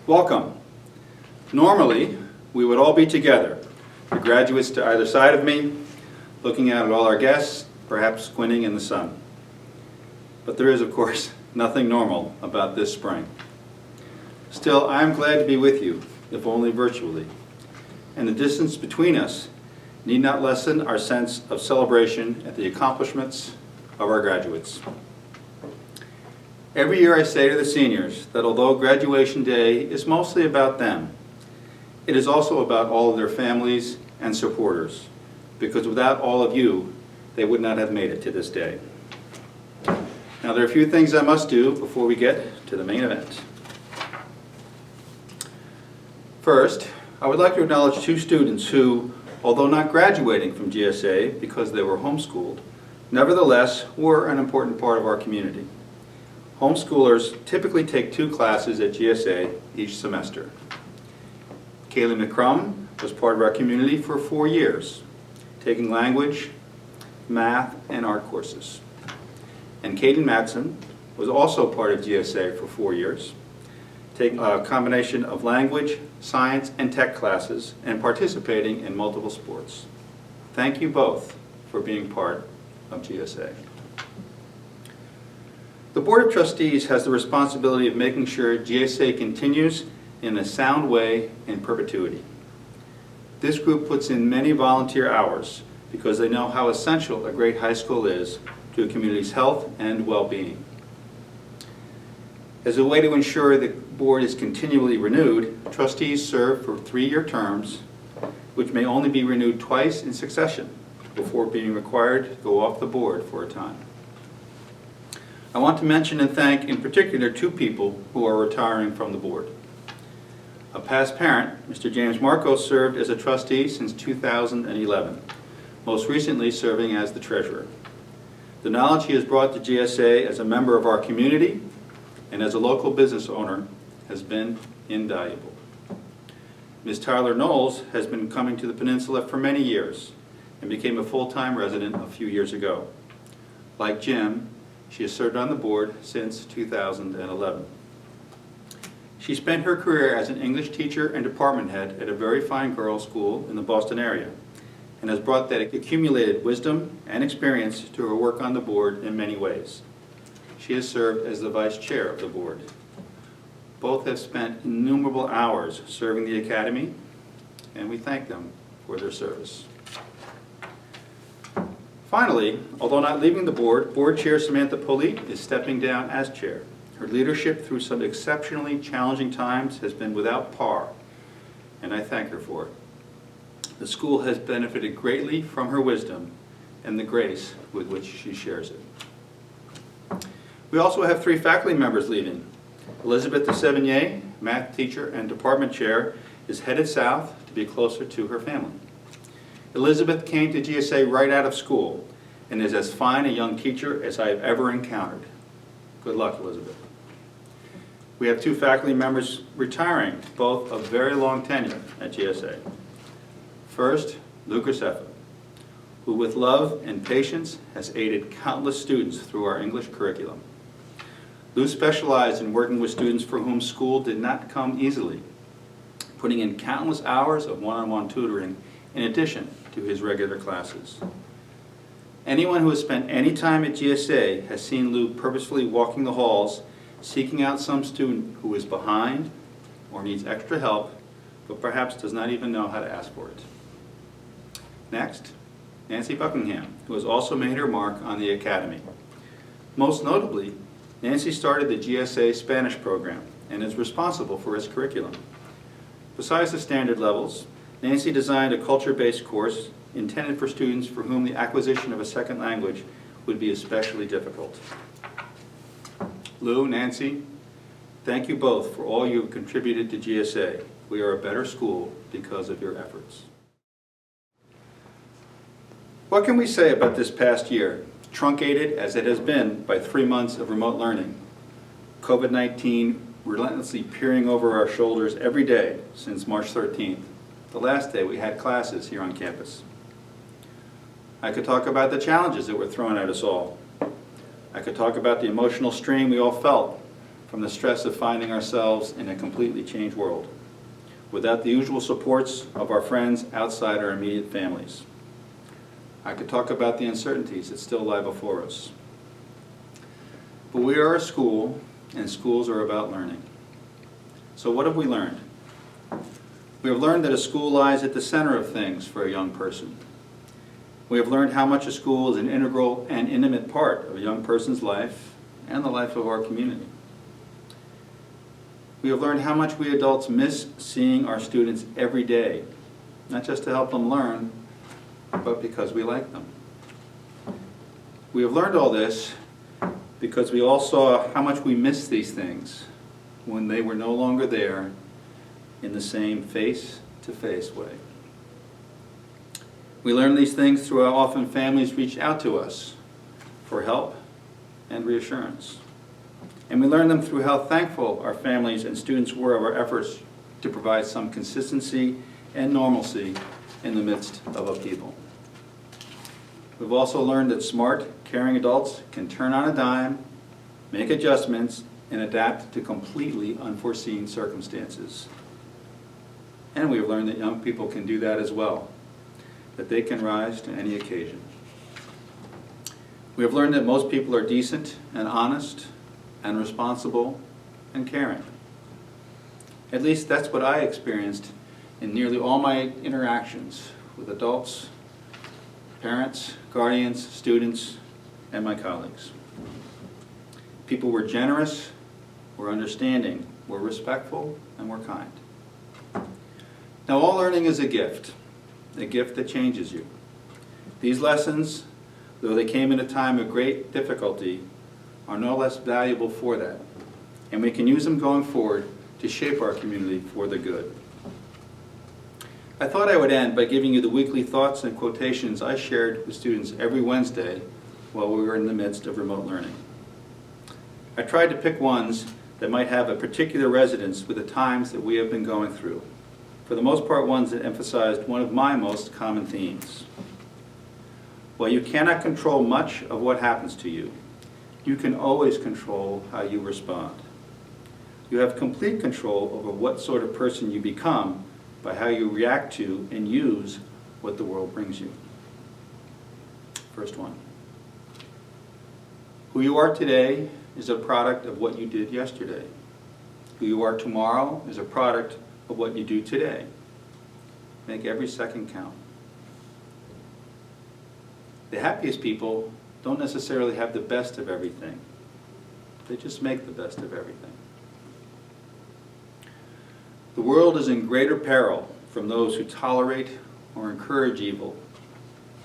Welcome. Normally, we would all be together, the graduates to either side of me, looking out at all our guests, perhaps squinting in the sun. But there is, of course, nothing normal about this spring. Still, I am glad to be with you, if only virtually. And the distance between us need not lessen our sense of celebration at the accomplishments of our graduates. Every year I say to the seniors that although graduation day is mostly about them, it is also about all of their families and supporters, because without all of you, they would not have made it to this day. Now, there are a few things I must do before we get to the main event. First, I would like to acknowledge two students who, although not graduating from GSA because they were homeschooled, nevertheless were an important part of our community. Homeschoolers typically take 2 classes at GSA each semester. Kaylee McCrum was part of our community for 4 years, taking language, math, and art courses. And Caden Matson was also part of GSA for 4 years, taking a combination of language, science, and tech classes, and participating in multiple sports. Thank you both for being part of GSA. The Board of Trustees has the responsibility of making sure GSA continues in a sound way in perpetuity. This group puts in many volunteer hours because they know how essential a great high school is to a community's health and well-being. As a way to ensure the board is continually renewed, trustees serve for 3-year terms, which may only be renewed twice in succession before being required to go off the board for a time. I want to mention and thank in particular 2 people who are retiring from the board. A past parent, Mr. James Marcos, served as a trustee since 2011, most recently serving as the treasurer. The knowledge he has brought to GSA as a member of our community and as a local business owner has been invaluable. Ms. Tyler Knowles has been coming to the peninsula for many years and became a full-time resident a few years ago. Like Jim, she has served on the board since 2011. She spent her career as an English teacher and department head at a very fine girls' school in the Boston area and has brought that accumulated wisdom and experience to her work on the board in many ways. She has served as the vice chair of the board. Both have spent innumerable hours serving the academy, and we thank them for their service. Finally, although not leaving the board, Board Chair Samantha Pulley is stepping down as chair. Her leadership through some exceptionally challenging times has been without par, and I thank her for it. The school has benefited greatly from her wisdom and the grace with which she shares it. We also have 3 faculty members leaving. Elizabeth DeSevigné, math teacher and department chair, is headed south to be closer to her family. Elizabeth came to GSA right out of school and is as fine a young teacher as I have ever encountered. Good luck, Elizabeth. We have 2 faculty members retiring, both of very long tenure at GSA. First, Lou Graceffa, who with love and patience has aided countless students through our English curriculum. Lou specialized in working with students for whom school did not come easily, putting in countless hours of one-on-one tutoring in addition to his regular classes. Anyone who has spent any time at GSA has seen Lou purposefully walking the halls, seeking out some student who is behind or needs extra help, but perhaps does not even know how to ask for it. Next, Nancy Buckingham, who has also made her mark on the academy. Most notably, Nancy started the GSA Spanish program and is responsible for its curriculum. Besides the standard levels, Nancy designed a culture-based course intended for students for whom the acquisition of a second language would be especially difficult. Lou, Nancy, thank you both for all you have contributed to GSA. We are a better school because of your efforts. What can we say about this past year, truncated as it has been by 3 months of remote learning? COVID-19 relentlessly peering over our shoulders every day since March 13th, the last day we had classes here on campus. I could talk about the challenges that were thrown at us all. I could talk about the emotional strain we all felt from the stress of finding ourselves in a completely changed world, without the usual supports of our friends outside our immediate families. I could talk about the uncertainties that still lie before us. But we are a school, and schools are about learning. So what have we learned? We have learned that a school lies at the center of things for a young person. We have learned how much a school is an integral and intimate part of a young person's life and the life of our community. We have learned how much we adults miss seeing our students every day, not just to help them learn, but because we like them. We have learned all this because we all saw how much we missed these things when they were no longer there in the same face-to-face way. We learned these things through how often families reached out to us for help and reassurance. And we learned them through how thankful our families and students were of our efforts to provide some consistency and normalcy in the midst of upheaval. We've also learned that smart, caring adults can turn on a dime, make adjustments, and adapt to completely unforeseen circumstances. And we have learned that young people can do that as well, that they can rise to any occasion. We have learned that most people are decent and honest and responsible and caring. At least that's what I experienced in nearly all my interactions with adults, parents, guardians, students, and my colleagues. People were generous, were understanding, were respectful, and were kind. Now, all learning is a gift that changes you. These lessons, though they came at a time of great difficulty, are no less valuable for that, and we can use them going forward to shape our community for the good. I thought I would end by giving you the weekly thoughts and quotations I shared with students every Wednesday while we were in the midst of remote learning. I tried to pick ones that might have a particular resonance with the times that we have been going through. For the most part, ones that emphasized one of my most common themes. While you cannot control much of what happens to you, you can always control how you respond. You have complete control over what sort of person you become by how you react to and use what the world brings you. First one. Who you are today is a product of what you did yesterday. Who you are tomorrow is a product of what you do today. Make every second count. The happiest people don't necessarily have the best of everything. They just make the best of everything. The world is in greater peril from those who tolerate or encourage evil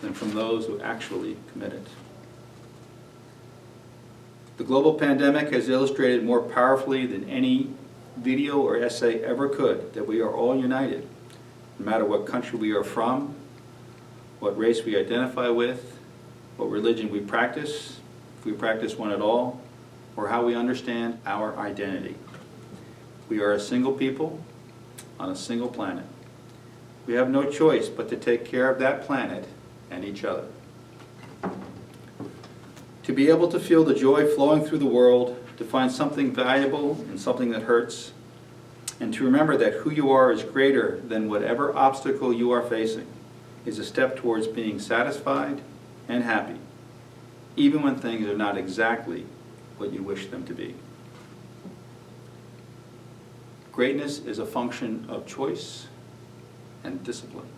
than from those who actually commit it. The global pandemic has illustrated more powerfully than any video or essay ever could that we are all united, no matter what country we are from, what race we identify with, what religion we practice, if we practice one at all, or how we understand our identity. We are a single people on a single planet. We have no choice but to take care of that planet and each other. To be able to feel the joy flowing through the world, to find something valuable in something that hurts, and to remember that who you are is greater than whatever obstacle you are facing, is a step towards being satisfied and happy, even when things are not exactly what you wish them to be. Greatness is a function of choice and discipline.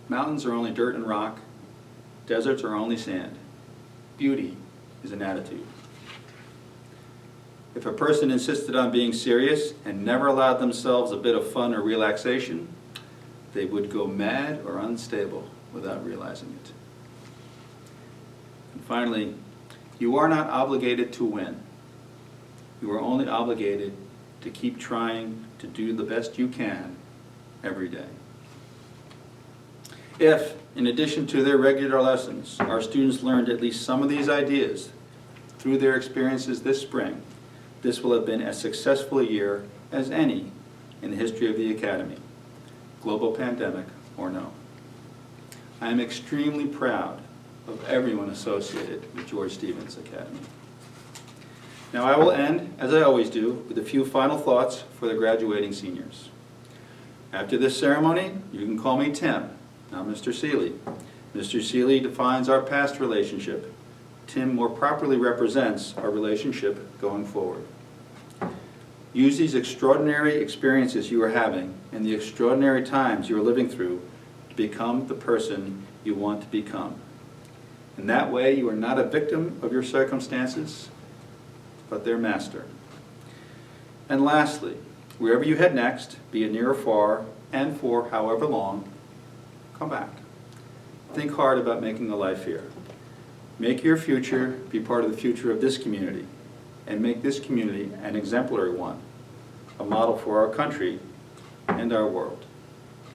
Mountains are only dirt and rock. Deserts are only sand. Beauty is an attitude. If a person insisted on being serious and never allowed themselves a bit of fun or relaxation, they would go mad or unstable without realizing it. And finally, you are not obligated to win. You are only obligated to keep trying to do the best you can every day. If, in addition to their regular lessons, our students learned at least some of these ideas through their experiences this spring, this will have been as successful a year as any in the history of the Academy, global pandemic or no. I am extremely proud of everyone associated with George Stevens Academy. Now I will end, as I always do, with a few final thoughts for the graduating seniors. After this ceremony, you can call me Tim, not Mr. Seeley. Mr. Seeley defines our past relationship. Tim more properly represents our relationship going forward. Use these extraordinary experiences you are having and the extraordinary times you are living through to become the person you want to become. In that way, you are not a victim of your circumstances, but their master. And lastly, wherever you head next, be it near or far, and for however long, come back. Think hard about making a life here. Make your future be part of the future of this community, and make this community an exemplary one, a model for our country and our world.